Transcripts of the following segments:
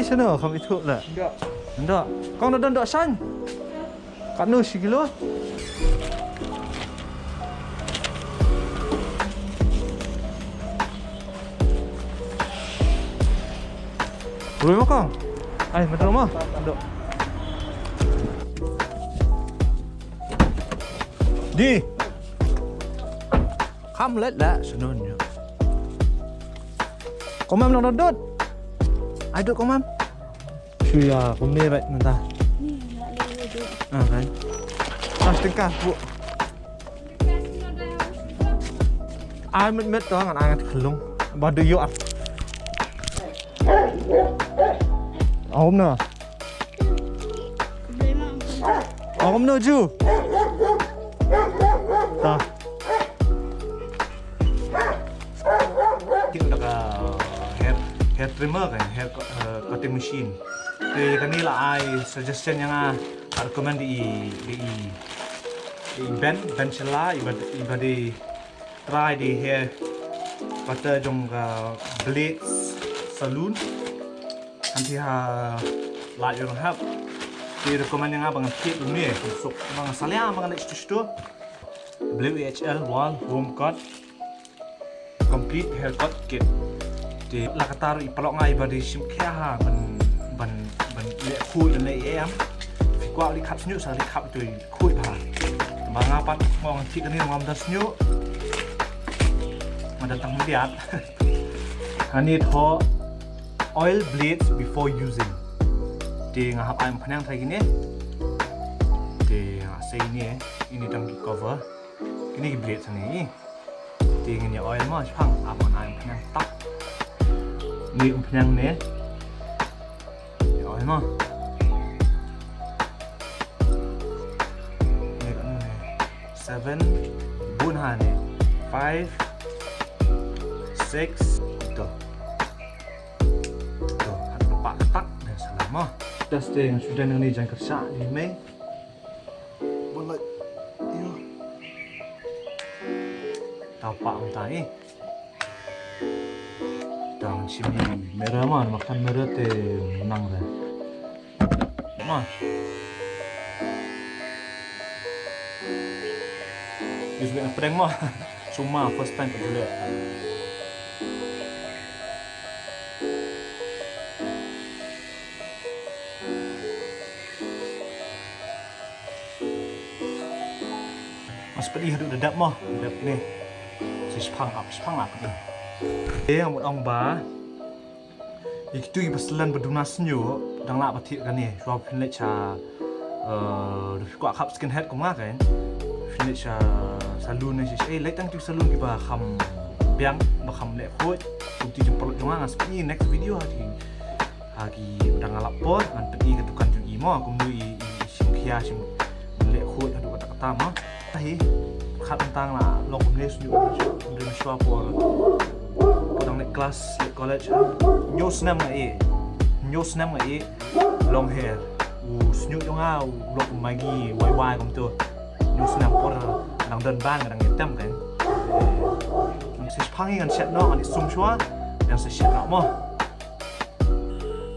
sana kami tu lah. Ndak. Kau nak Dohshaiñ? Kat nu sikilo. Boleh makan? Ai, betul mah. Ndak. Đi. Khăm lết lạ sana nya. Kau mam nak dot? Ai dot kau mam? Suya, kau ni right nanti. Kan? Pas tengah bu. Ai met tu ngan ai kelung. Badu yo. Om na. Om na ju. Ta. Kita nak hair trimmer kan, hair cutting machine. Thì cái này là ai suggestion yang recommend di Ben Shilla iba di try di hair cutter trong blades saloon nanti lại yang hab thì recommend yang abang kit ni masuk bang salia bang nak situ WHL one home cut complete haircut kit thì là cái taro ipalok ngai iba di sim kha ban lệ khui dan lệ em vì qua đi khắp nhựa sao đi khắp rồi khui bà mà ngapat ngon thịt cái này ngon das nhựa mà datang lihat hani tho oil blades before using thì ngahap ayam panjang kayak gini thì saya ini tangki cover ini blades ini thì ini oil mah pang aman ayam panjang tak ini panjang nih oil mah 7 4 nih 5 6 tuh pak ketak dan selama testing sudah ini jangan kerja di Mei boleh iyo tapak mentai dan sini merah mah makan merah teh menang deh mah Yusuf nak prank mah, cuma first time pula. Mas pedih duduk dedap mah, dedap ni. Sepang up ni. Yang buat orang bah, itu ibu selan berduna senyu, dang lak batik kan ni. Suap pinlet cha, kuat kap skin head kau kan? Pinlet cha salon ni sih, lek tang tu salon kita kham biang, kham lek koi, bukti jempol jangan seperti next video hagi dang ngalap pot, ngan pergi ke tukang jugi mah, kumui sim kia sim lek koi ada kata mah, tapi kat tentang lah, lok kumui juga, kumui suap por, orang lek kelas lek college, new snap ngai, long hair, senyuk jangan, lok magi, wai kum tu, new snap por đang đơn ban đang nhiệt tâm cái mình sẽ phăng cái shet nó anh sum xóa đang sẽ shet nó mà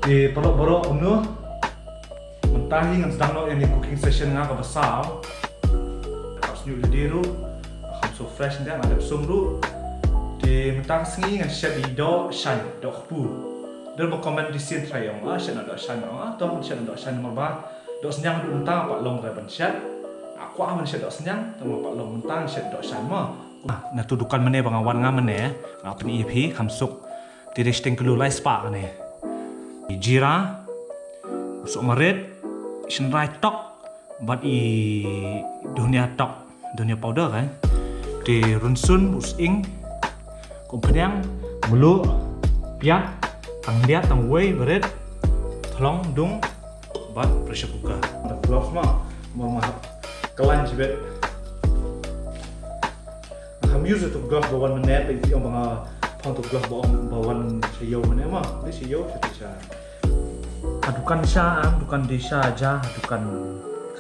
thì baru umno mentahi ngan sedang no ini cooking session ngah besar harus new diru harus so fresh dan ada sum ru di mentang sengi ngan shet di Dohshaiñ Doh Kpu dia berkomen di sini saya shet Dohshaiñ atau shet Dohshaiñ nomor bah Dohshaiñ du mentang pak long reban shet aku aman shet Dohshaiñ temu pak long mentang shet Dohshaiñ mah nah tu dukan mana bangawan ngamane ngap ni EP kamsuk tiri sting kelu lai spa ne jira usuk marit senrai tok bat dunia powder kan di runsun using kompanyang mulu piat tang liat tang wei berit tolong dung bat pressure cooker gloves mah mau kelan jibet ham use itu glove bawan menet itu yang bang pang tu glove bawan siyo mana mah ni siyo saja adukan sya adukan desa aja adukan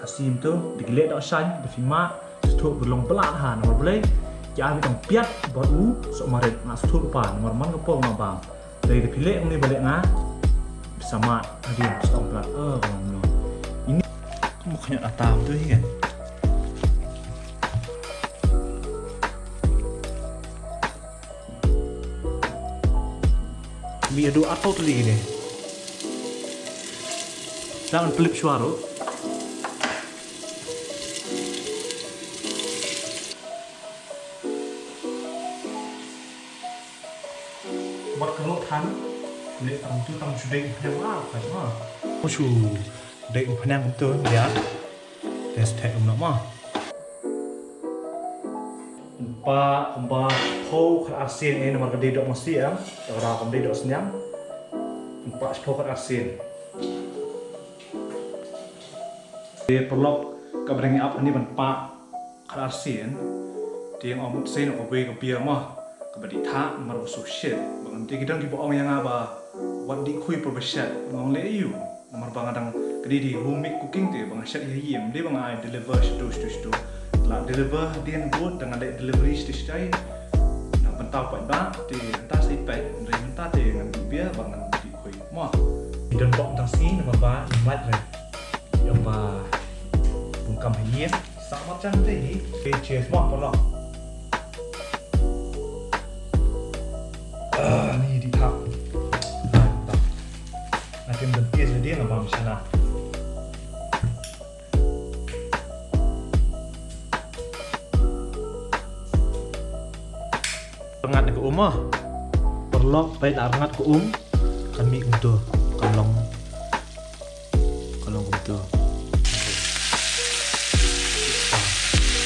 khasi tu digelet Dohshaiñ befima tu belong pelat ha nomor boleh jangan tong piat baru sok maret nak tu lupa nomor man ke pol ngabang dari pilih ni balik ngah Sama dia stop pula. Kumno. Ini mukanya atam tu kan. Mi adu atau tu lagi ni. Jangan pelip suara. Buat kerutan. Để tầm tu tầm chủ định phải phải mà có chủ định phải nam tôi ya test thay ông lắm mà ba phô khát asin ini nomor gede dok masih ya orang gede dok senyam ba phô khát asin di perlok keberengnya apa ini ba khát asin dia ngomong sen obe ke biar mah kebadi tak merusuh shit nanti kita kita orang yang apaวันดีคุยโปรเฟชชั่นน้องเลี้ยอยู่มันบางดังก็ดีดีรูมิกคุกกิ้งเตะบางเช็ดเยี่ยมดีบางไอ้ deliver ชุดหลัง deliver เดียนบูดdengan ada delivery stage day nah pentau pak ba di entah si pek dari entah di dengan dia bang di kuy mah di dalam bok tang si nama ba imlat re yang ba bungkam hiye sama macam tadi cheers mah pelak ni di tak tim bentis dia ngabam sana. Rengat ke rumah. Perlok baik tak rengat ke kami untuk kalong untuk.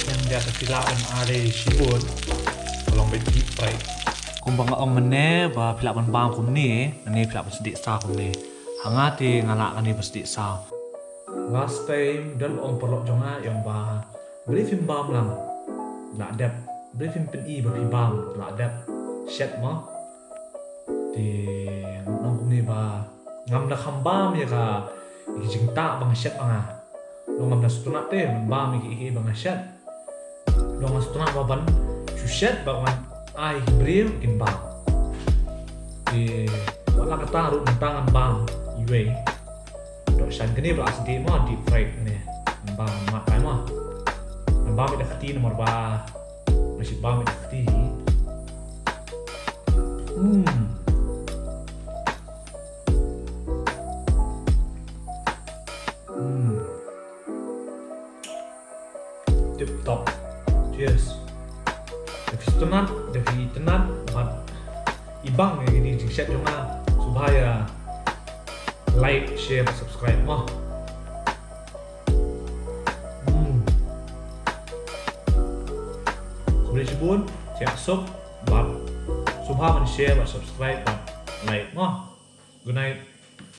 Yang dia kepilaan ada sibun. Kalong baik deep fry. Kumbang ong mene ba pilak ban bang kum ni, ani pilak ban sedik sa kum ni. Hangati ngalak kan ni pasti sah. Last time dan orang perlok jonga yang bah beli film bam lang, nak dap beli film pen bagi bam, nak dap shet mah. Di nong ni bah ngam nak hambam ya ka, ikijing tak bang shet bang Dong ngam nak setunat te bam iki bang shet. Dong ngam setunat baban shet bang ai beli kin bam. Di wala kata rut tangan bam. Iwe Dohshaiñ kini pula sedih mah deep fried ni bang makan mah bang itu kati nomor ba masih bang itu kati tip top cheers Devi tenat mat ibang ni di chat cuma supaya like, share, subscribe mah. Boleh sebut, siap sub, bab, subha man share, subscribe, like mah. Good night.